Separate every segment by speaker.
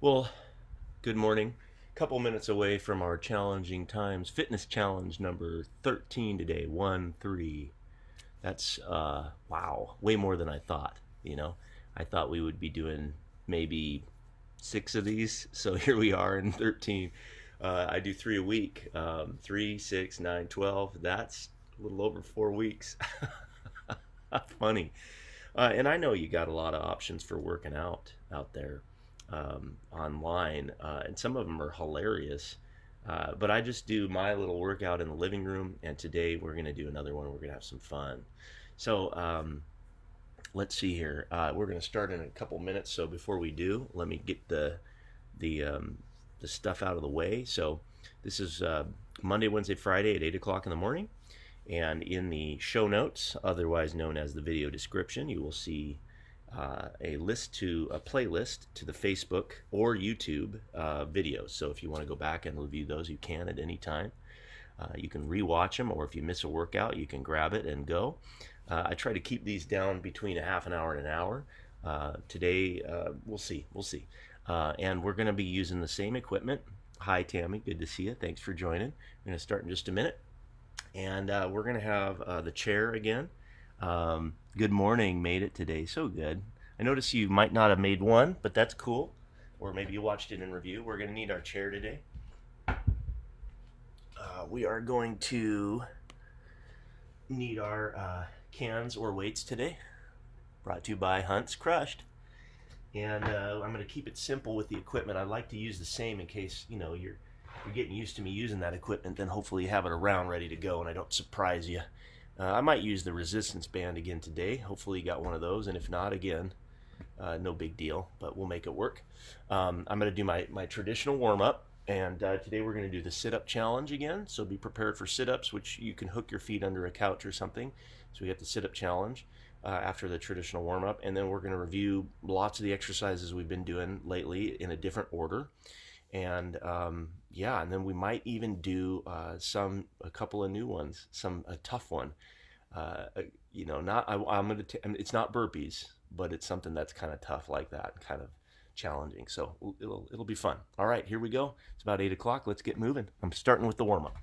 Speaker 1: Well, good morning. Couple minutes away from our challenging times fitness challenge number 13 today. 1 3. That's wow, way more than I thought, you know. I thought we would be doing maybe 6 of these. So here we are in 13. I do 3 a week. 3, 6, 9, 12. That's a little over 4 weeks. Funny. And I know you got a lot of options for working out there online, and some of them are hilarious. But I just do my little workout in the living room, and today we're going to do another one. We're going to have some fun. So let's see here. We're going to start in a couple minutes. So before we do, let me get the the stuff out of the way. So this is Monday, Wednesday, Friday at 8 o'clock in the morning. And in the show notes, otherwise known as the video description, you will see a playlist to the Facebook or YouTube videos. So if you want to go back and review those, you can at any time. You can rewatch them, or if you miss a workout, you can grab it and go. I try to keep these down between a half an hour and an hour. Today, we'll see. And we're going to be using the same equipment. Hi, Tammy. Good to see you. Thanks for joining. We're going to start in just a minute. And we're going to have the chair again. Good morning, made it today. So good. I notice you might not have made one, but that's cool. Or maybe you watched it in review. We're going to need our chair today. We are going to need our cans or weights today. Brought to you by Hunt's Crushed. And I'm going to keep it simple with the equipment. I like to use the same in case, you're getting used to me using that equipment, then hopefully you have it around ready to go and I don't surprise you. I might use the resistance band again today. Hopefully you got one of those, and if not, again, no big deal, but we'll make it work. I'm going to do my traditional warm-up, and today we're going to do the sit-up challenge again, so be prepared for sit-ups, which you can hook your feet under a couch or something. So we got the sit-up challenge after the traditional warm-up, and then we're going to review lots of the exercises we've been doing lately in a different order. And and then we might even do a couple of new ones, a tough one. It's not burpees, but it's something that's kind of tough like that, kind of challenging. So it'll be fun. All right, here we go. It's about 8 o'clock. Let's get moving. I'm starting with the warm up.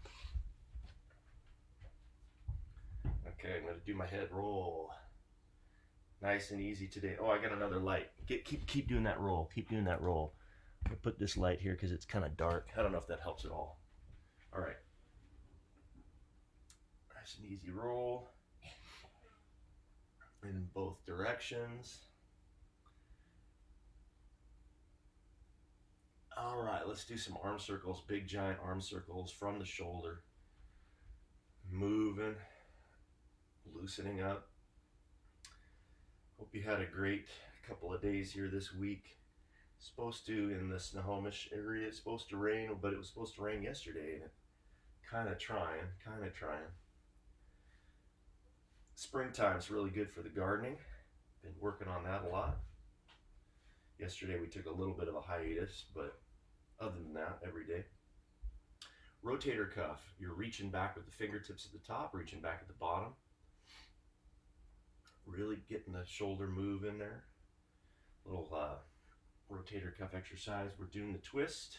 Speaker 1: Okay, I'm gonna do my head roll. Nice and easy today. Oh, I got another light. Keep doing that roll. Keep doing that roll. I'll put this light here because it's kind of dark. I don't know if that helps at all. All right. Nice and easy roll in both directions. All right, let's do some arm circles, big giant arm circles from the shoulder. Moving, loosening up. Hope you had a great couple of days here this week. Supposed to, in the Snohomish area, it's supposed to rain, but it was supposed to rain yesterday, and it kind of trying. Springtime's really good for the gardening. Been working on that a lot. Yesterday we took a little bit of a hiatus, but other than that, every day. Rotator cuff. You're reaching back with the fingertips at the top, reaching back at the bottom. Really getting the shoulder move in there. Little rotator cuff exercise. We're doing the twist,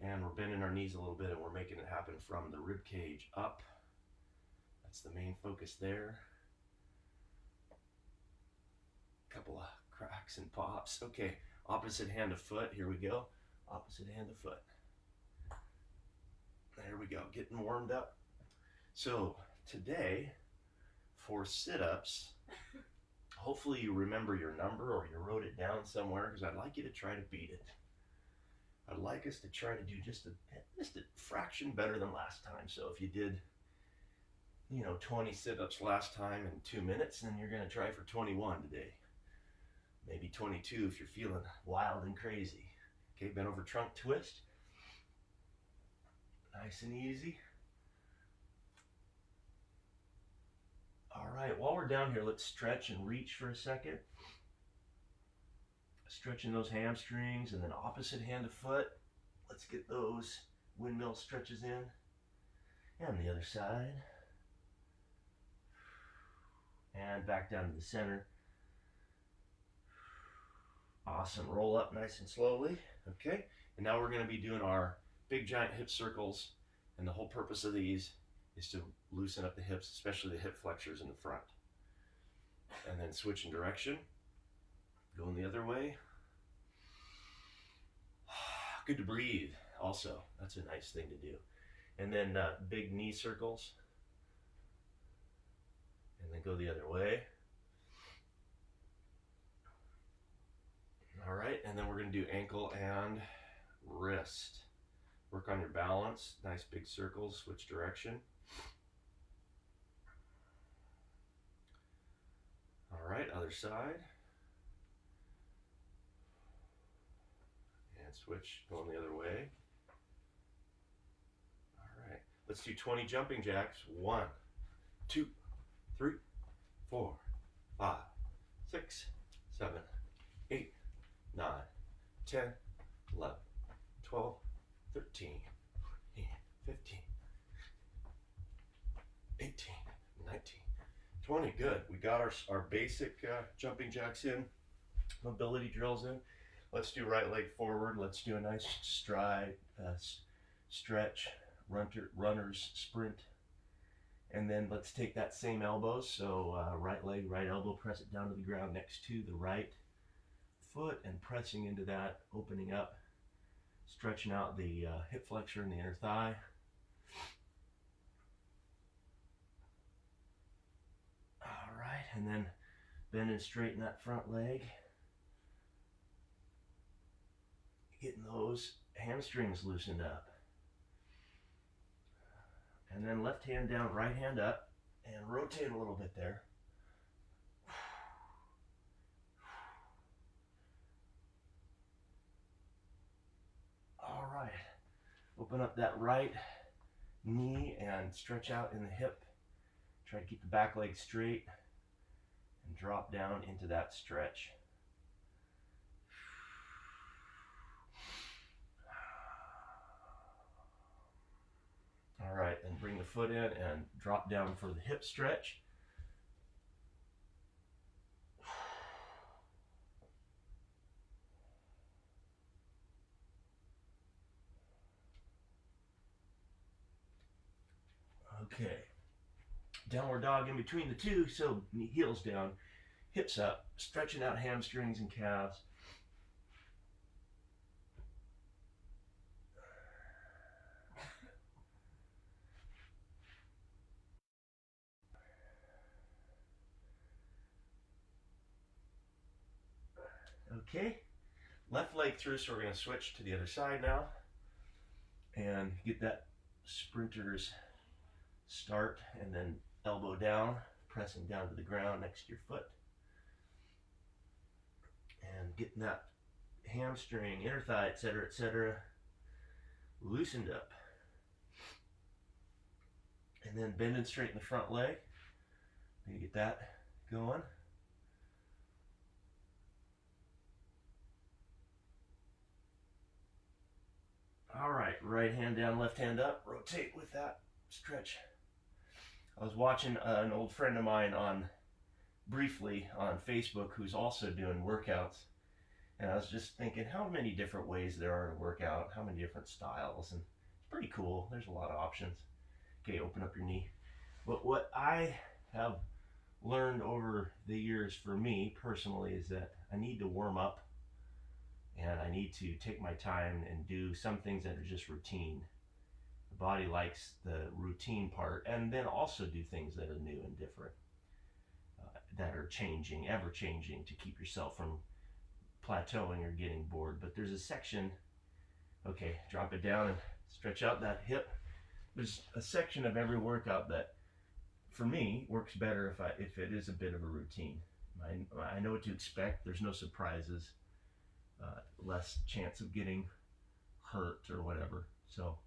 Speaker 1: and we're bending our knees a little bit, and we're making it happen from the rib cage up. That's the main focus there. Couple of cracks and pops. Okay, opposite hand of foot. Here we go. Opposite hand of foot. There we go. Getting warmed up. So today, for sit-ups, hopefully you remember your number or you wrote it down somewhere, because I'd like you to try to beat it. I'd like us to try to do just a fraction better than last time. So if you did 20 sit-ups last time in 2 minutes, then you're going to try for 21 today. Maybe 22 if you're feeling wild and crazy. Okay, bent over trunk twist. Nice and easy. All right, while we're down here, let's stretch and reach for a second. Stretching those hamstrings, and then opposite hand of foot. Let's get those windmill stretches in. And the other side. And back down to the center. Awesome. Roll up nice and slowly. Okay. And now we're going to be doing our big giant hip circles. And the whole purpose of these is to loosen up the hips, especially the hip flexors in the front. And then switching direction. Going the other way. Good to breathe also. That's a nice thing to do. And then big knee circles. And then go the other way. All right, and then we're going to do ankle and wrist. Work on your balance. Nice big circles, switch direction. All right, other side. And switch, going the other way. All right, let's do 20 jumping jacks. 1, 2, 3, 4, 5, 6, 7, 8, 9, 10, 11, 12, 13, 14, 15, 18, 19, 20. Good. We got our basic jumping jacks in, mobility drills in. Let's do right leg forward. Let's do a nice stride, stretch, runner's sprint. And then let's take that same elbows. So right leg, right elbow, press it down to the ground next to the right foot and pressing into that, opening up, stretching out the hip flexor and the inner thigh. All right, and then bend and straighten that front leg. Getting those hamstrings loosened up. And then left hand down, right hand up, and rotate a little bit there. All right, open up that right knee and stretch out in the hip. Try to keep the back leg straight and drop down into that stretch. All right, then bring the foot in and drop down for the hip stretch. Okay, downward dog in between the two, so heels down, hips up, stretching out hamstrings and calves. Okay, left leg through, so we're going to switch to the other side now and get that sprinter's start, and then elbow down, pressing down to the ground next to your foot, and getting that hamstring, inner thigh, etc., loosened up. And then bend and straighten the front leg. You get that going. All right, right hand down, left hand up, rotate with that stretch. I was watching an old friend of mine briefly on Facebook who's also doing workouts, and I was just thinking how many different ways there are to work out, how many different styles, and it's pretty cool. There's a lot of options. Okay, open up your knee. But what I have learned over the years for me personally is that I need to warm up, and I need to take my time and do some things that are just routine. The body likes the routine part, and then also do things that are new and different, that are changing, ever changing, to keep yourself from plateauing or getting bored. But there's a section, okay, drop it down and stretch out that hip. There's a section of every workout that, for me, works better if it is a bit of a routine. I know what to expect. There's no surprises, less chance of getting hurt or whatever. So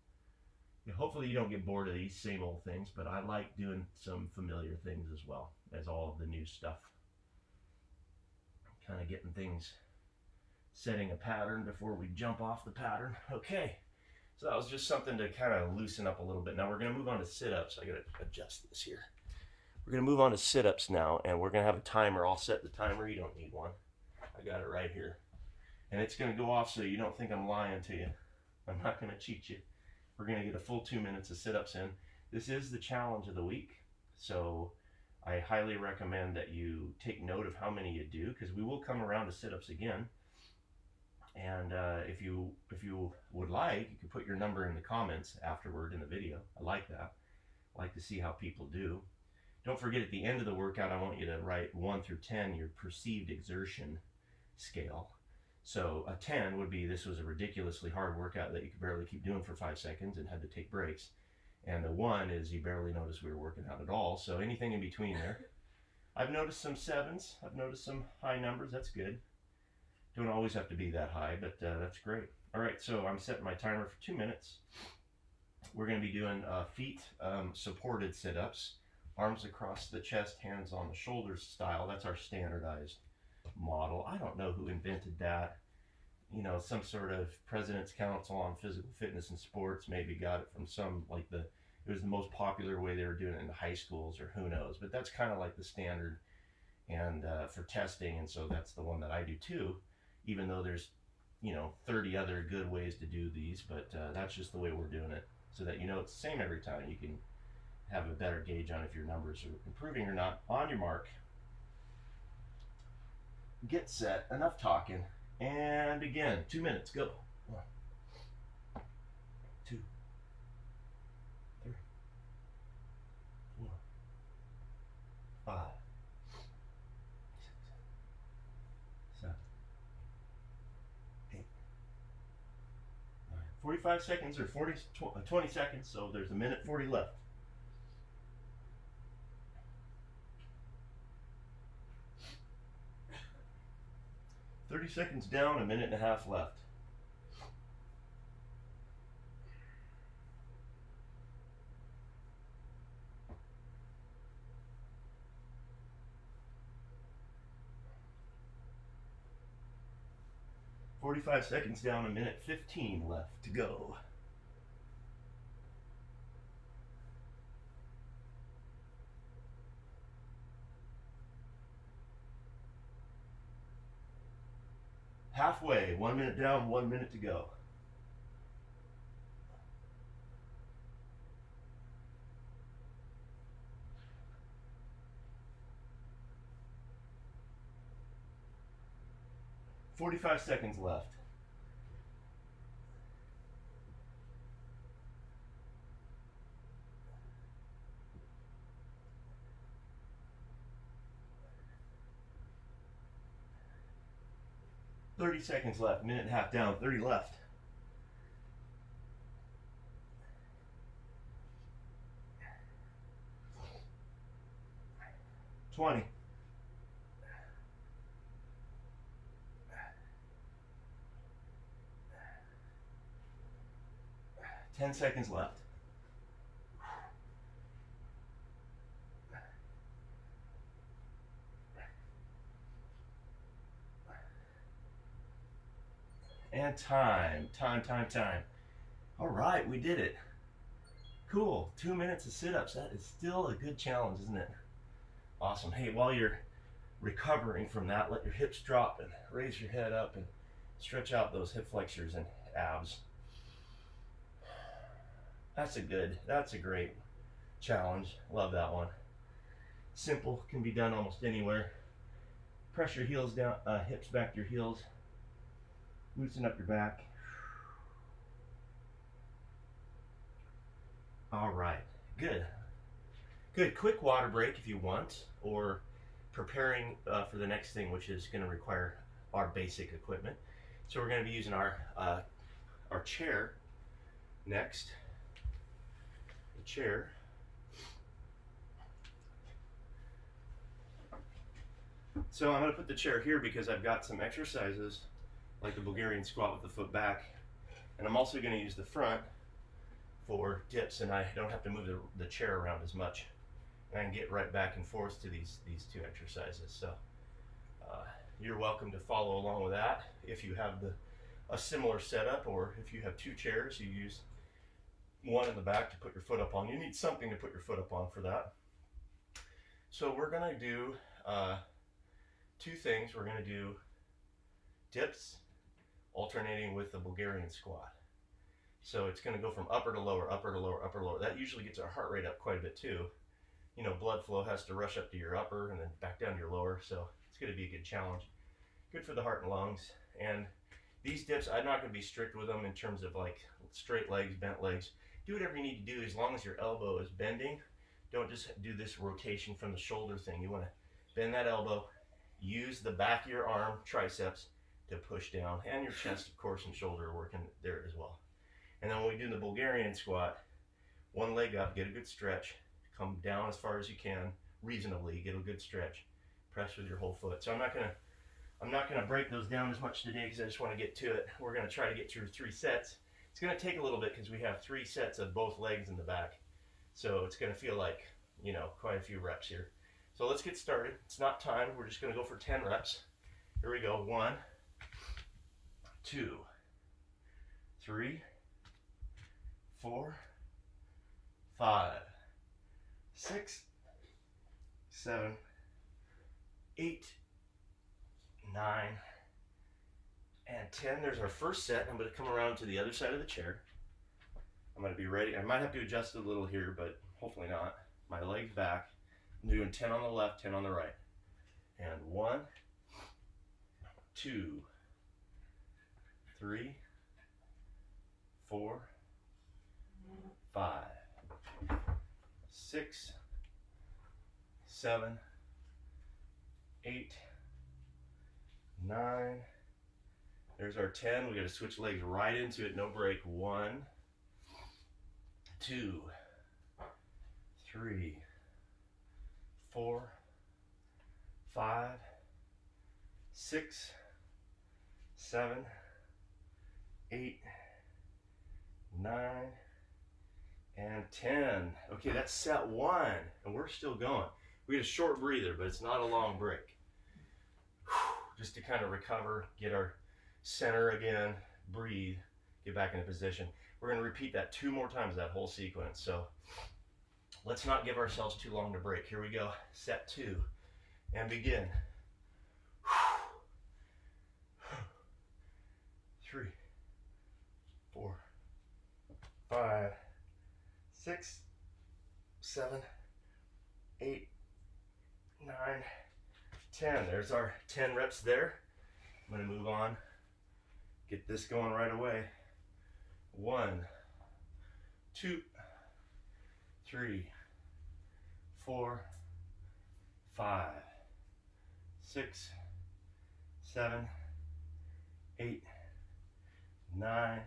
Speaker 1: yeah, hopefully you don't get bored of these same old things, but I like doing some familiar things as well as all of the new stuff. Kind of getting things, setting a pattern before we jump off the pattern. Okay, so that was just something to kind of loosen up a little bit. Now we're going to move on to sit-ups. I got to adjust this here. We're going to move on to sit-ups now, and we're going to have a timer. I'll set the timer. You don't need one. I got it right here. And it's going to go off so you don't think I'm lying to you. I'm not going to cheat you. We're going to get a full 2 minutes of sit-ups in. This is the challenge of the week, so I highly recommend that you take note of how many you do, because we will come around to sit-ups again. And if you would like, you can put your number in the comments afterward in the video. I like that. I like to see how people do. Don't forget, at the end of the workout, I want you to write 1 through 10 your perceived exertion scale. So a 10 would be, this was a ridiculously hard workout that you could barely keep doing for 5 seconds and had to take breaks. And the 1 is you barely noticed we were working out at all. So anything in between there. I've noticed some 7s. I've noticed some high numbers. That's good. Don't always have to be that high, but that's great. All right, so I'm setting my timer for 2 minutes. We're going to be doing feet supported sit-ups, arms across the chest, hands on the shoulders style. That's our standardized model. I don't know who invented that. You know, some sort of President's Council on Physical Fitness and Sports maybe got it from some, like it was the most popular way they were doing it in the high schools, or who knows. But that's kind of like the standard and for testing, and so that's the one that I do too, even though there's, 30 other good ways to do these, but that's just the way we're doing it, so that you know it's the same every time. You can have a better gauge on if your numbers are improving or not. On your mark, get set, enough talking, and begin. 2 minutes, go. 1, 2, 3, 4, 5, 6, 7, 8, 9. 45 seconds, or 20 seconds, so there's a minute 40 left. "30 seconds down, a minute and a half left. "45 seconds down, a minute 15 left to go. Halfway, 1 minute down, 1 minute to go. "45 seconds left. "30 seconds left, minute and a half down, 30 left. 20. 10 seconds left. And time. All right, we did it. Cool. 2 minutes of sit-ups. That is still a good challenge, isn't it? Awesome. Hey, while you're recovering from that, let your hips drop and raise your head up and stretch out those hip flexors and abs. That's a great challenge. Love that one. Simple, can be done almost anywhere. Press your heels down, hips back to your heels. Loosen up your back. All right, good. Quick water break if you want, or preparing for the next thing, which is going to require our basic equipment. So we're going to be using our chair next. The chair. So I'm going to put the chair here because I've got some exercises like the Bulgarian squat with the foot back, and I'm also going to use the front for dips, and I don't have to move the chair around as much. And I can get right back and forth to these two exercises. So you're welcome to follow along with that if you have a similar setup, or if you have two chairs, you use one in the back to put your foot up on. You need something to put your foot up on for that. So we're going to do two things. We're going to do dips alternating with the Bulgarian squat. So it's going to go from upper to lower, upper to lower, upper to lower. That usually gets our heart rate up quite a bit too. You know, blood flow has to rush up to your upper and then back down to your lower. So it's going to be a good challenge. Good for the heart and lungs. And these dips, I'm not going to be strict with them in terms of like straight legs, bent legs. Do whatever you need to do as long as your elbow is bending. Don't just do this rotation from the shoulder thing. You want to bend that elbow, use the back of your arm, triceps, to push down, and your chest, of course, and shoulder working there as well. And then when we do the Bulgarian squat, one leg up, get a good stretch, come down as far as you can, reasonably, get a good stretch, press with your whole foot. So I'm not gonna break those down as much today because I just want to get to it. We're gonna try to get through 3 sets. It's gonna take a little bit because we have 3 sets of both legs in the back. So it's gonna feel like, you know, quite a few reps here. So let's get started. It's not timed. We're just gonna go for 10 reps. Here we go. 1, 2, 3, 4, 5, 6, 7, 8, 9, and 10. There's our first set. I'm going to come around to the other side of the chair. I'm going to be ready. I might have to adjust a little here, but hopefully not. My legs back. I'm doing 10 on the left, 10 on the right. And 1, 2, 3, 4, 5, 6, 7, 8, 9. There's our 10. We got to switch legs right into it. No break. 1, 2, 3, 4, 5, 6, 7, 8, 9, and 10. Okay, that's set 1, and we're still going. We get a short breather, but it's not a long break. Just to kind of recover, get our center again, breathe, get back into position. We're going to repeat that 2 more times, that whole sequence. So let's not give ourselves too long to break. Here we go. Set 2, and begin. 3, 4, 5, 6, 7, 8, 9, 10. There's our 10 reps there. I'm going to move on. Get this going right away. 1, 2, 3, 4, 5, 6, 7, 8, 9,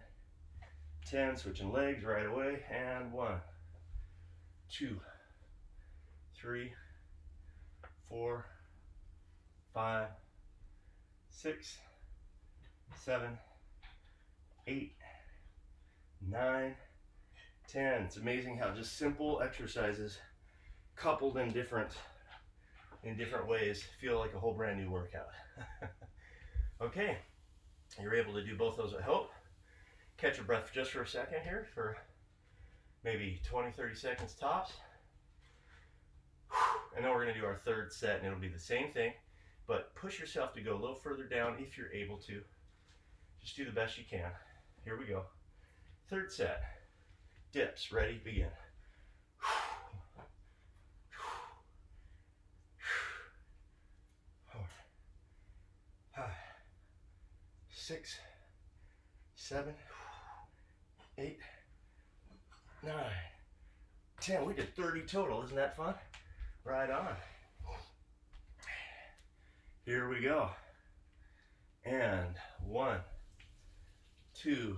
Speaker 1: 10. Switching legs right away. And 1, 2, 3, 4, 5, 6, 7, 8, 9, 10. It's amazing how just simple exercises coupled in different ways feel like a whole brand new workout. Okay, you're able to do both those, I hope. Catch your breath just for a second here for maybe 20-30 seconds tops. And then we're going to do our third set, and it'll be the same thing, but push yourself to go a little further down if you're able to. Just do the best you can. Here we go. Third set. Dips. Ready? Begin. 4, 5, 6, 7, 8, 9, 10. We did 30 total. Isn't that fun? Right on. Here we go. And 1, 2,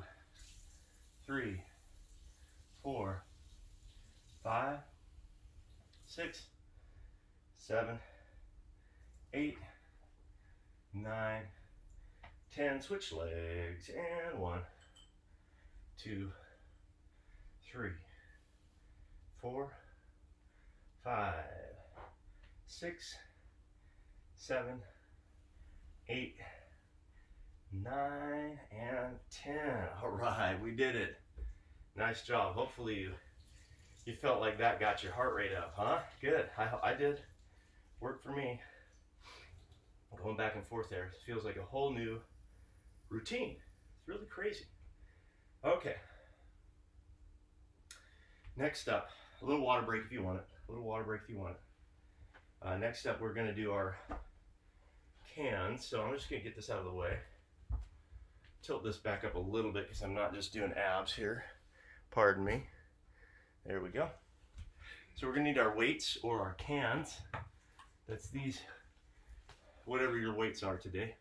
Speaker 1: 3, 4, 5, 6, 7, 8, 9, 10. Switch legs. And 1, 2, 3, 4, 5, 6, 7, 8, 9, and 10. All right, we did it. Nice job. Hopefully you felt like that got your heart rate up, huh? Good. I did. Worked for me. Going back and forth there. It feels like a whole new routine. It's really crazy. Okay. Next up, a little water break if you want it. A little water break if you want it. Next up, we're going to do our cans. So I'm just going to get this out of the way. Tilt this back up a little bit because I'm not just doing abs here. Pardon me. There we go. So we're going to need our weights or our cans. That's these, whatever your weights are today.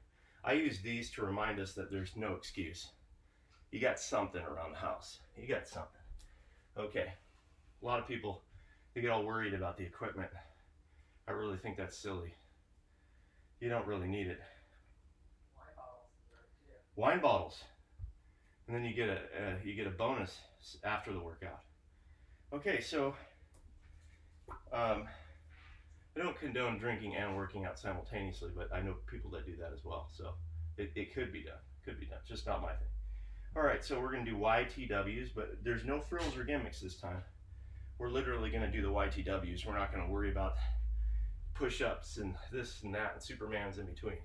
Speaker 1: I use these to remind us that there's no excuse. You got something around the house. You got something. Okay. A lot of people, they get all worried about the equipment. I really think that's silly. You don't really need it. Wine bottles. And then you get a bonus after the workout. Okay, so I don't condone drinking and working out simultaneously, but I know people that do that as well. So it could be done. Could be done. It's just not my thing. All right, so we're going to do YTWs, but there's no frills or gimmicks this time. We're literally going to do the YTWs. We're not going to worry about push-ups and this and that and Supermans in between.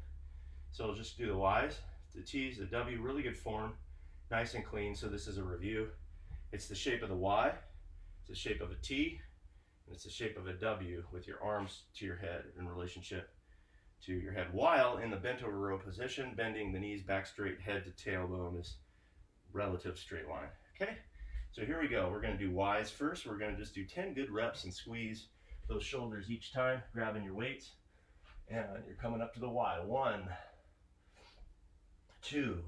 Speaker 1: So we'll just do the Ys, the T's, the W, really good form, nice and clean. So this is a review. It's the shape of the Y, it's the shape of a T, and it's the shape of a W with your arms to your head in relationship to your head, while in the bent over row position, bending the knees back straight, head to tailbone is relative straight line. Okay, so here we go. We're going to do Ys first. We're going to just do 10 good reps and squeeze those shoulders each time, grabbing your weights, and you're coming up to the Y. 1, 2,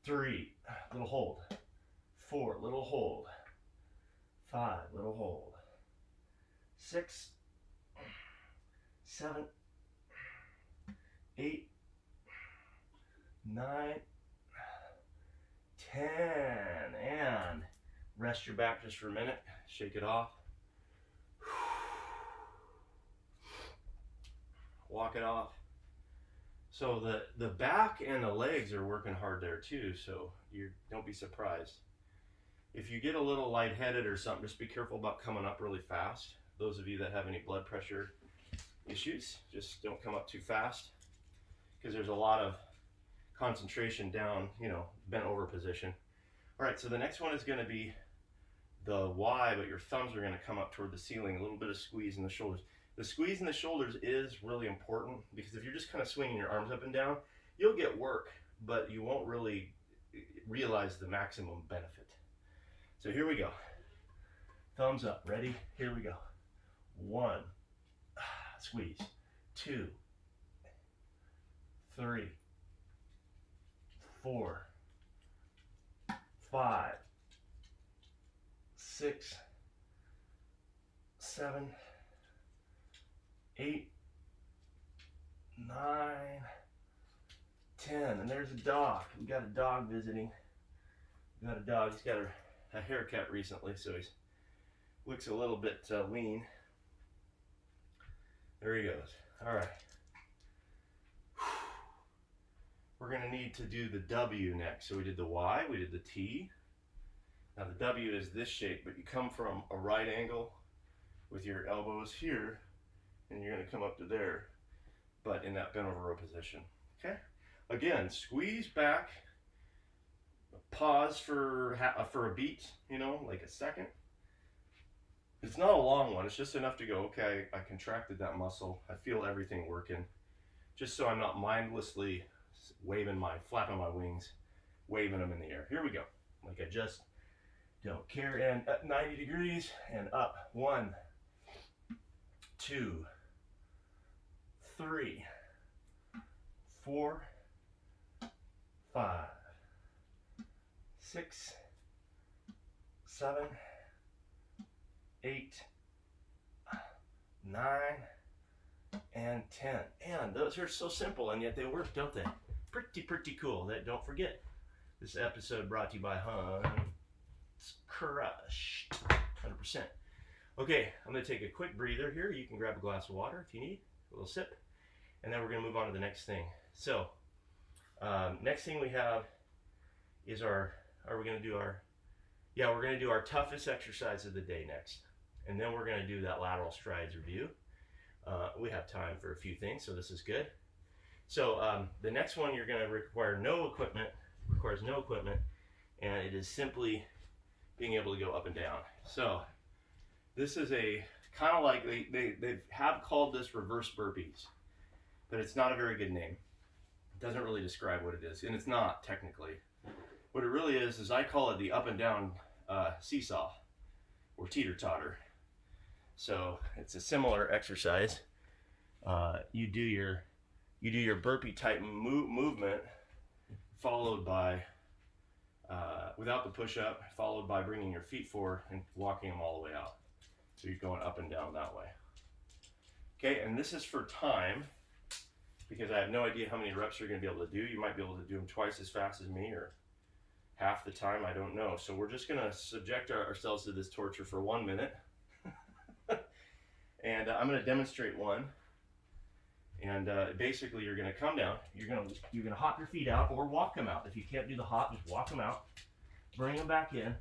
Speaker 1: 3, little hold. 4, little hold. 5, little hold. 6, 7, 8, 9, 10, and rest your back just for a minute, shake it off, walk it off. So the back and the legs are working hard there too, so you don't be surprised. If you get a little lightheaded or something, just be careful about coming up really fast. Those of you that have any blood pressure issues, just don't come up too fast, because there's a lot of concentration down, bent over position. All right, so the next one is going to be the Y, but your thumbs are going to come up toward the ceiling, a little bit of squeeze in the shoulders. The squeeze in the shoulders is really important, because if you're just kind of swinging your arms up and down, you'll get work, but you won't really realize the maximum benefit. So here we go. Thumbs up, ready? Here we go. 1, squeeze. 2, 3, 4, 5, 6, 7, 8, 9, 10. And there's a dog. We got a dog visiting. We got a dog. He's got a haircut recently, so he looks a little bit lean. There he goes. All right. We're going to need to do the W next. So we did the Y, we did the T. Now the W is this shape, but you come from a right angle with your elbows here, and you're going to come up to there, but in that bent over row position. Okay? Again, squeeze back, pause for a beat, like a second. It's not a long one. It's just enough to go, okay, I contracted that muscle. I feel everything working. Just so I'm not mindlessly flapping my wings, waving them in the air. Here we go. Like I just don't care. And at 90 degrees and up. 1, 2, 3, 4, 5, 6, 7, 8, 9, and 10. And those are so simple, and yet they work, don't they? Pretty cool. Don't forget, this episode brought to you by Hunt's Crushed. 100%. Okay, I'm going to take a quick breather here. You can grab a glass of water if you need, a little sip, and then we're going to move on to the next thing. So, next thing we have is we're going to do our toughest exercise of the day next. And then we're going to do that lateral strides review. We have time for a few things, so this is good. So the next one you're going to require no equipment, requires no equipment, and it is simply being able to go up and down. So this is a kind of like, they have called this reverse burpees, but it's not a very good name. It doesn't really describe what it is, and it's not technically. What it really is I call it the up and down seesaw or teeter-totter. So it's a similar exercise. You do your burpee type movement, followed by without the push-up, followed by bringing your feet forward and walking them all the way out. So you're going up and down that way. Okay, and this is for time, because I have no idea how many reps you're going to be able to do. You might be able to do them twice as fast as me, or half the time, I don't know. So we're just going to subject ourselves to this torture for 1 minute. And I'm going to demonstrate one. And basically, you're going to come down. You're going to hop your feet out or walk them out. If you can't do the hop, just walk them out. Bring them back in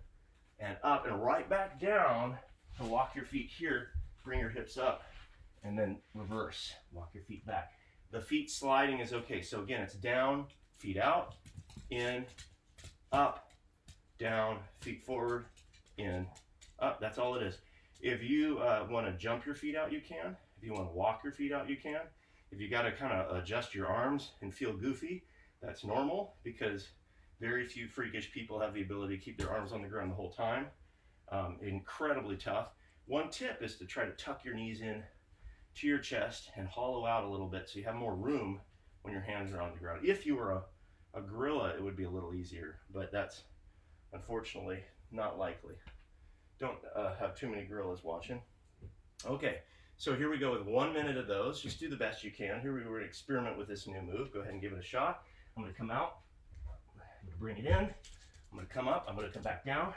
Speaker 1: and up and right back down to walk your feet here. Bring your hips up and then reverse. Walk your feet back. The feet sliding is okay. So again, it's down, feet out, in, up, down, feet forward, in, up. That's all it is. If you want to jump your feet out, you can. If you want to walk your feet out, you can. If you got to kind of adjust your arms and feel goofy, that's normal, because very few freakish people have the ability to keep their arms on the ground the whole time. Incredibly tough. One tip is to try to tuck your knees in to your chest and hollow out a little bit so you have more room when your hands are on the ground. If you were a gorilla, it would be a little easier, but that's unfortunately not likely. Don't have too many gorillas watching. Okay, so here we go with 1 minute of those. Just do the best you can. Here we're going to experiment with this new move. Go ahead and give it a shot. I'm going to come out. I'm going to bring it in. I'm going to come up. I'm going to come back down.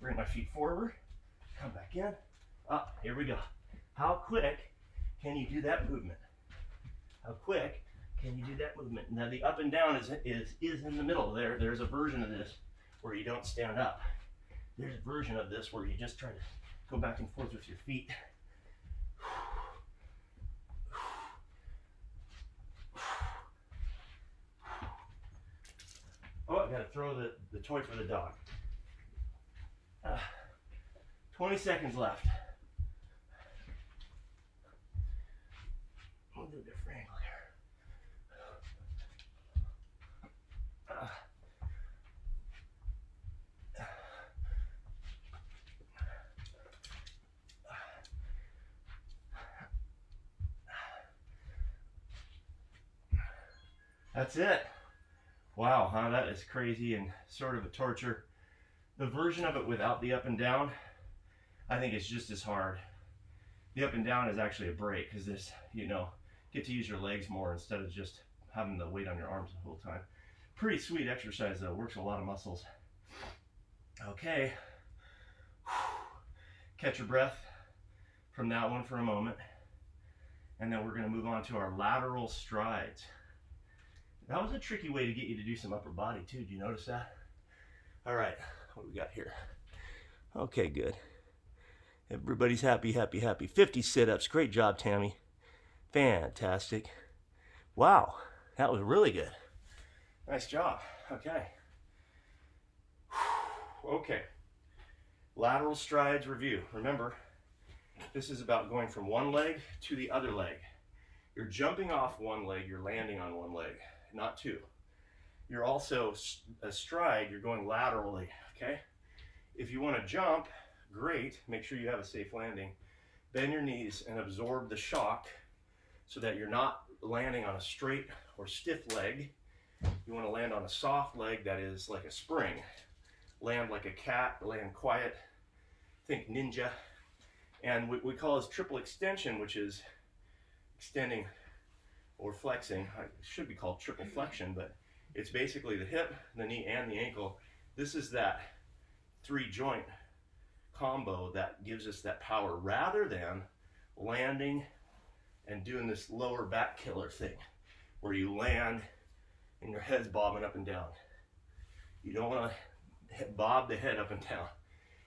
Speaker 1: Bring my feet forward. Come back in. Up. Here we go. How quick can you do that movement? How quick can you do that movement? Now the up and down is in the middle. There's a version of this where you don't stand up. There's a version of this where you just try to go back and forth with your feet. Oh, I gotta throw the toy for the dog. 20 seconds left. We'll do a different angle here. That's it. Wow, huh? That is crazy and sort of a torture. The version of it without the up and down, I think it's just as hard. The up and down is actually a break, because this, get to use your legs more instead of just having the weight on your arms the whole time. Pretty sweet exercise though, works a lot of muscles. Okay, catch your breath from that one for a moment, and then we're going to move on to our lateral strides. That was a tricky way to get you to do some upper body too. Do you notice that? All right, what do we got here? Okay, good. Everybody's happy, happy, happy. 50 sit-ups. Great job, Tammy. Fantastic. Wow, that was really good. Nice job. Okay. Okay. Lateral strides review. Remember, this is about going from one leg to the other leg. You're jumping off one leg, you're landing on one leg, not two. You're also a stride, you're going laterally, okay? If you want to jump, great, make sure you have a safe landing. Bend your knees and absorb the shock so that you're not landing on a straight or stiff leg. You want to land on a soft leg that is like a spring. Land like a cat, land quiet, think ninja. And we call this triple extension, which is extending or flexing. It should be called triple flexion, but it's basically the hip, the knee, and the ankle. This is that 3-joint combo that gives us that power, rather than landing and doing this lower back killer thing where you land and your head's bobbing up and down. You don't want to bob the head up and down.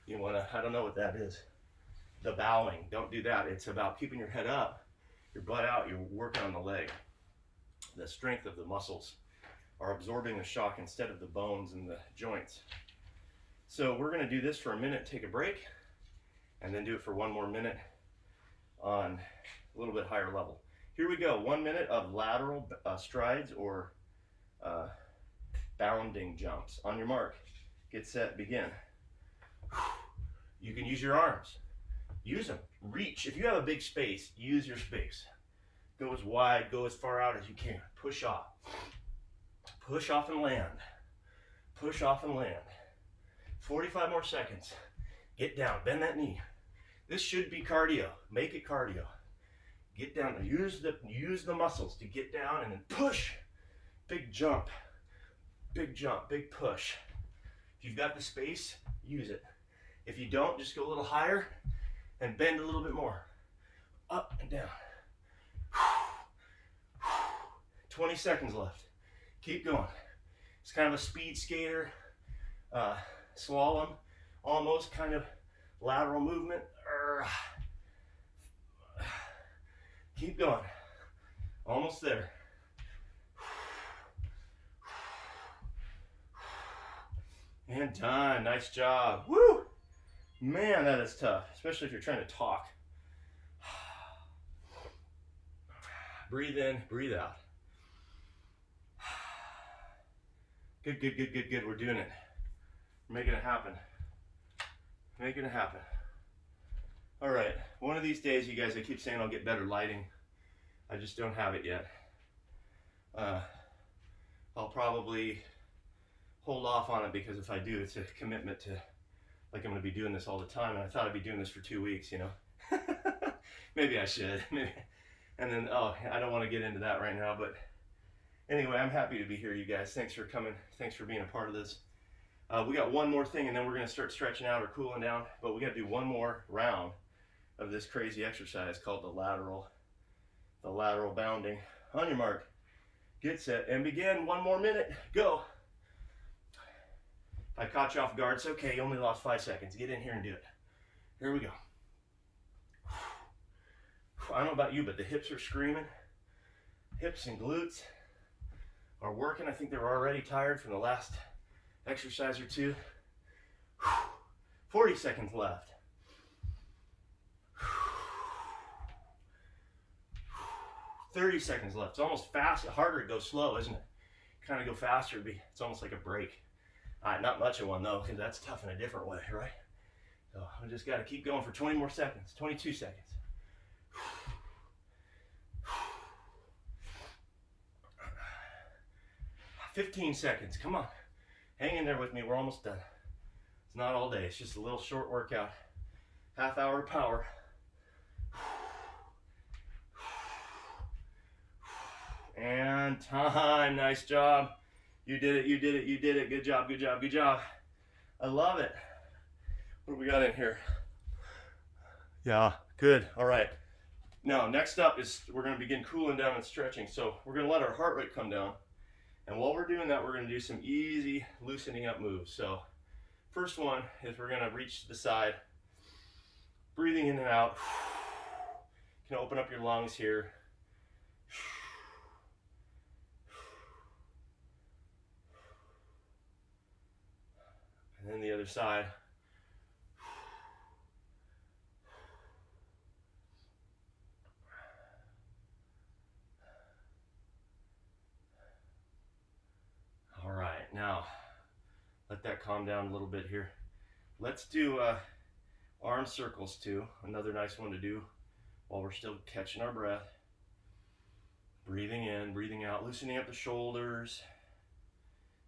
Speaker 1: You want to, I don't know what that is, the bowing. Don't do that. It's about keeping your head up, your butt out, you're working on the leg. the strength of the muscles are absorbing the shock instead of the bones and the joints. So we're going to do this for a minute, take a break, and then do it for one more minute on a little bit higher level. Here we go, 1 minute of lateral strides or bounding jumps. On your mark, get set, begin. You can use your arms. Use them. Reach. If you have a big space, use your space. Go as wide, go as far out as you can. Push off. Push off and land. Push off and land. 45 more seconds. Get down. Bend that knee. This should be cardio. Make it cardio. Get down. Use the muscles to get down and then push. Big jump. Big jump. Big push. If you've got the space, use it. If you don't, just go a little higher and bend a little bit more. Up and down. 20 seconds left. Keep going. It's kind of a speed skater, slalom, almost kind of lateral movement. Keep going. Almost there. And done. Nice job. Woo! Man, that is tough, especially if you're trying to talk. Breathe in, breathe out. Good, good, good, good, good. We're doing it. We're making it happen. Making it happen. All right. One of these days, you guys, I keep saying I'll get better lighting. I just don't have it yet. I'll probably hold off on it because if I do, it's a commitment to, like, I'm going to be doing this all the time. And I thought I'd be doing this for 2 weeks, you know. Maybe I should. Maybe. And then, I don't want to get into that right now, but anyway, I'm happy to be here, you guys. Thanks for coming. Thanks for being a part of this. We got one more thing, and then we're going to start stretching out or cooling down. But we got to do one more round of this crazy exercise called the lateral bounding. On your mark, get set, and begin. 1 more minute. Go. If I caught you off guard, it's okay. You only lost 5 seconds. Get in here and do it. Here we go. I don't know about you, but the hips are screaming. Hips and glutes are working. I think they were already tired from the last exercise or two. 40 seconds left. 30 seconds left. It's almost fast. Harder to go slow, isn't it? Kind of go faster. It's almost like a break. Not much of one though, because that's tough in a different way, right? So we just got to keep going for 20 more seconds. 22 seconds. 15 seconds. Come on. Hang in there with me. We're almost done. It's not all day. It's just a little short workout. Half hour of power. And time. Nice job. You did it. You did it. You did it. Good job. Good job. Good job. I love it. What do we got in here? Yeah. Good. All right. Now, next up is we're going to begin cooling down and stretching. So we're going to let our heart rate come down. And while we're doing that, we're going to do some easy loosening up moves. So first one is we're going to reach to the side, breathing in and out. You can open up your lungs here. And then the other side. All right, now let that calm down a little bit here. Let's do arm circles too. Another nice one to do while we're still catching our breath. Breathing in, breathing out, loosening up the shoulders.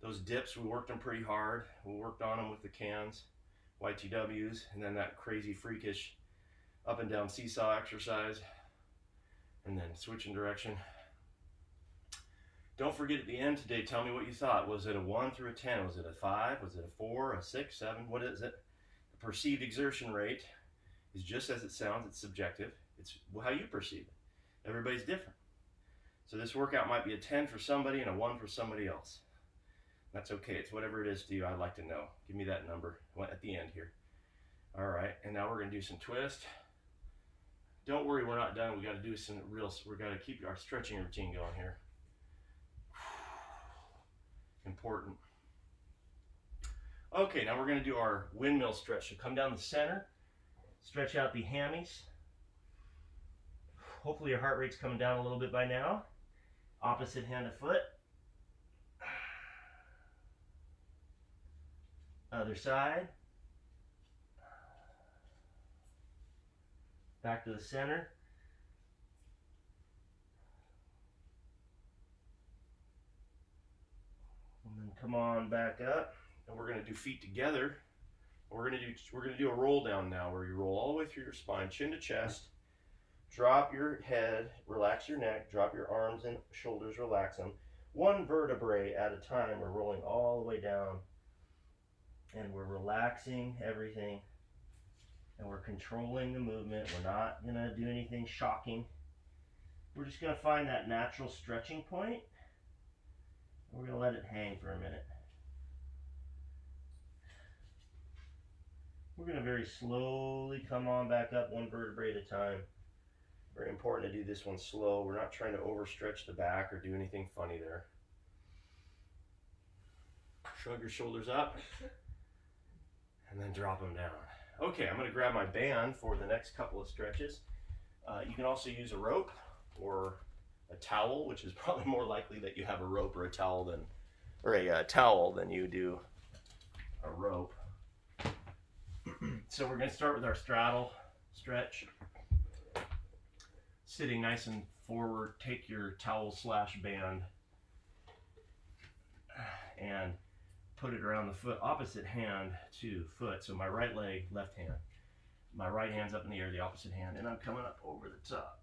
Speaker 1: Those dips, we worked them pretty hard. We worked on them with the cans, YTWs, and then that crazy freakish up and down seesaw exercise. And then switching direction. Don't forget at the end today, tell me what you thought. Was it a 1 through a 10? Was it a 5? Was it a 4, a 6, 7? What is it? The perceived exertion rate is just as it sounds. It's subjective. It's how you perceive it. Everybody's different. So this workout might be a 10 for somebody and a 1 for somebody else. That's okay. It's whatever it is to you. I'd like to know. Give me that number at the end here. All right. And now we're going to do some twist. Don't worry, we're not done. We got to do some real, we got to keep our stretching routine going here. Important. Okay, now we're going to do our windmill stretch. So come down the center, stretch out the hammies. Hopefully your heart rate's coming down a little bit by now. Opposite hand of foot. Other side. Back to the center. And then come on back up. And we're going to do feet together. We're going to do a roll down now where you roll all the way through your spine, chin to chest. Drop your head, relax your neck, drop your arms and shoulders, relax them. One vertebrae at a time. We're rolling all the way down. And we're relaxing everything. And we're controlling the movement. We're not going to do anything shocking. We're just going to find that natural stretching point. We're going to let it hang for a minute. We're going to very slowly come on back up one vertebrae at a time. Very important to do this one slow. We're not trying to overstretch the back or do anything funny there. Shrug your shoulders up and then drop them down. Okay, I'm going to grab my band for the next couple of stretches. You can also use a rope or a towel, which is probably more likely that you have a rope or a towel than you do a rope. So we're going to start with our straddle stretch. Sitting nice and forward, take your towel / band and put it around the foot, opposite hand to foot. So my right leg, left hand. My right hand's up in the air, the opposite hand, and I'm coming up over the top.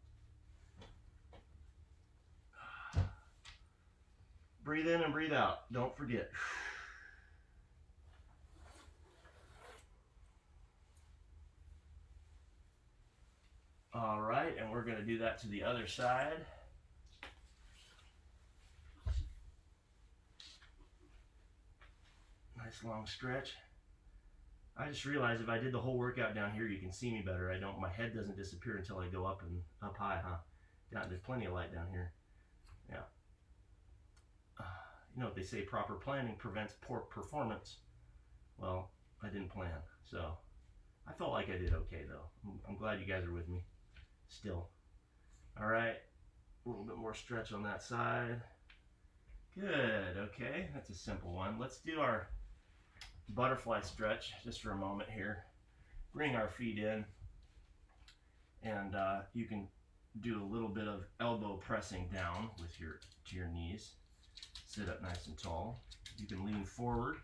Speaker 1: Breathe in and breathe out. Don't forget. All right, and we're going to do that to the other side. Nice long stretch. I just realized if I did the whole workout down here, you can see me better. My head doesn't disappear until I go up high, huh? There's plenty of light down here. Yeah. You know what they say, proper planning prevents poor performance. Well, I didn't plan, so I felt like I did okay though. I'm glad you guys are with me still. All right, a little bit more stretch on that side. Good, okay, that's a simple one. Let's do our butterfly stretch just for a moment here. Bring our feet in, and you can do a little bit of elbow pressing down with to your knees. Sit up nice and tall. You can lean forward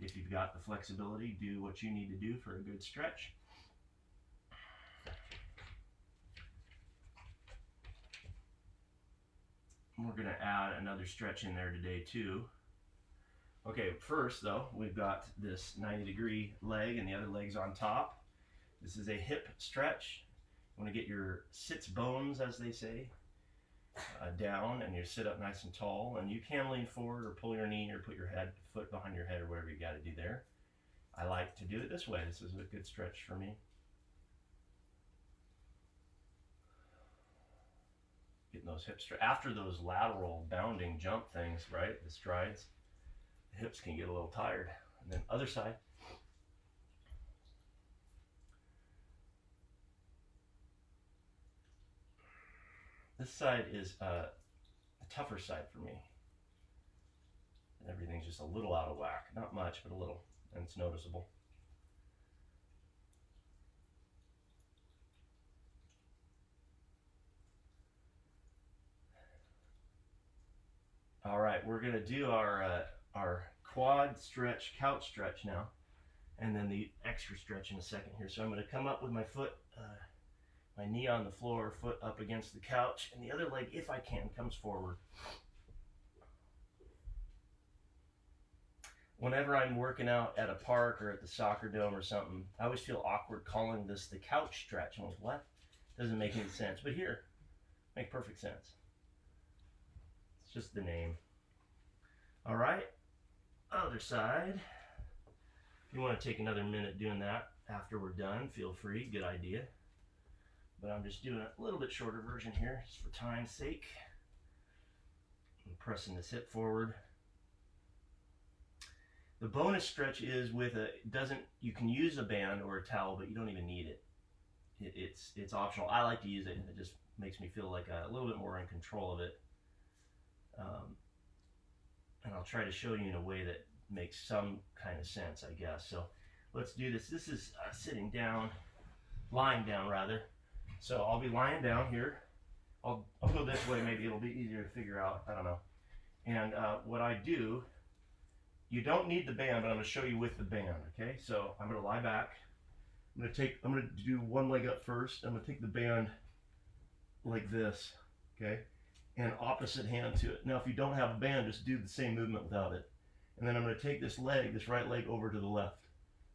Speaker 1: if you've got the flexibility. Do what you need to do for a good stretch. We're going to add another stretch in there today too. Okay, first though, we've got this 90-degree leg and the other leg's on top. This is a hip stretch. You want to get your sits bones, as they say, down, and you sit up nice and tall. And you can lean forward or pull your knee or put your foot behind your head or whatever you got to do there. I like to do it this way. This is a good stretch for me. Getting those hips straight. After those lateral bounding jump things, right, the strides, the hips can get a little tired. And then other side. This side is a tougher side for me. And everything's just a little out of whack. Not much, but a little. And it's noticeable. All right, we're going to do our quad stretch, couch stretch now, and then the extra stretch in a second here. So I'm going to come up with my foot, my knee on the floor, foot up against the couch, and the other leg, if I can, comes forward. Whenever I'm working out at a park or at the soccer dome or something, I always feel awkward calling this the couch stretch. I'm like, what? Doesn't make any sense. But here, make perfect sense. It's just the name. All right, other side. If you want to take another minute doing that after we're done, feel free. Good idea. But I'm just doing a little bit shorter version here, just for time's sake. I'm pressing this hip forward. The bonus stretch is with you can use a band or a towel, but you don't even need it. It's optional. I like to use it, and it just makes me feel like a little bit more in control of it. And I'll try to show you in a way that makes some kind of sense, I guess. So let's do this. This is sitting down, lying down rather. So I'll be lying down here. I'll go this way, maybe it'll be easier to figure out, I don't know. And what I do, you don't need the band, but I'm going to show you with the band, okay? So I'm going to lie back. I'm going to do one leg up first. I'm going to take the band like this, okay? And opposite hand to it. Now if you don't have a band, just do the same movement without it. And then I'm going to take this right leg over to the left.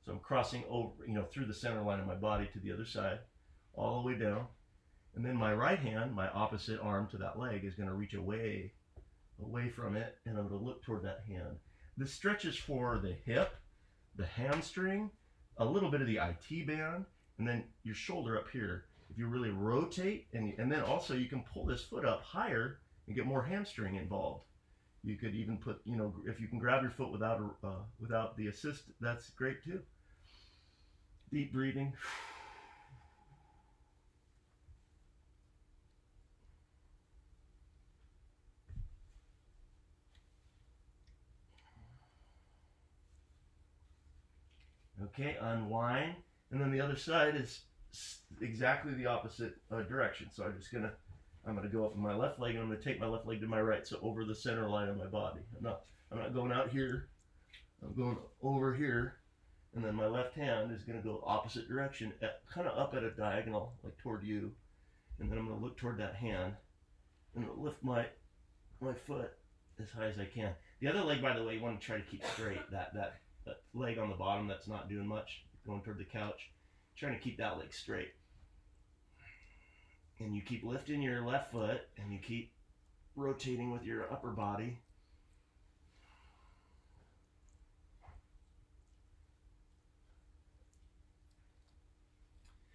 Speaker 1: So I'm crossing over, through the center line of my body to the other side, all the way down. And then my right hand, my opposite arm to that leg, is going to reach away from it, and I'm going to look toward that hand. This stretches for the hip, the hamstring, a little bit of the IT band, and then your shoulder up here. If you really rotate, and then also you can pull this foot up higher and get more hamstring involved. You could even put, if you can grab your foot without the assist, that's great too. Deep breathing. Okay, unwind, and then the other side is exactly the opposite direction. So I'm gonna go up with my left leg, and I'm gonna take my left leg to my right, so over the center line of my body. I'm not going out here. I'm going over here, and then my left hand is gonna go opposite direction, kind of up at a diagonal, like toward you, and then I'm gonna look toward that hand, and lift my foot as high as I can. The other leg, by the way, you want to try to keep straight. That leg on the bottom that's not doing much, going toward the couch, trying to keep that leg straight. And you keep lifting your left foot, and you keep rotating with your upper body.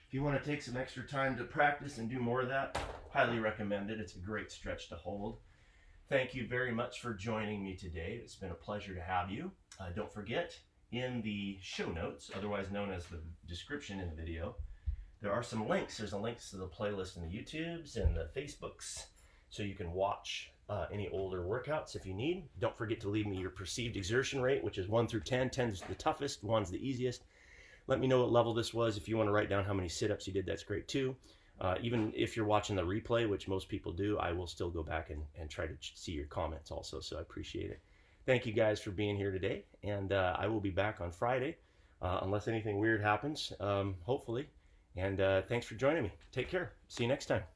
Speaker 1: If you want to take some extra time to practice and do more of that, highly recommend it. It's a great stretch to hold. Thank you very much for joining me today. It's been a pleasure to have you. Don't forget, in the show notes, otherwise known as the description in the video, there are some links. There's a links to the playlist in the YouTubes and the Facebooks, so you can watch any older workouts if you need. Don't forget to leave me your perceived exertion rate, which is 1 through 10. 10 is the toughest, 1's the easiest. Let me know what level this was. If you want to write down how many sit-ups you did, that's great too. Even if you're watching the replay, which most people do, I will still go back and try to see your comments also, so I appreciate it. Thank you guys for being here today, and I will be back on Friday, unless anything weird happens, hopefully. And thanks for joining me. Take care. See you next time.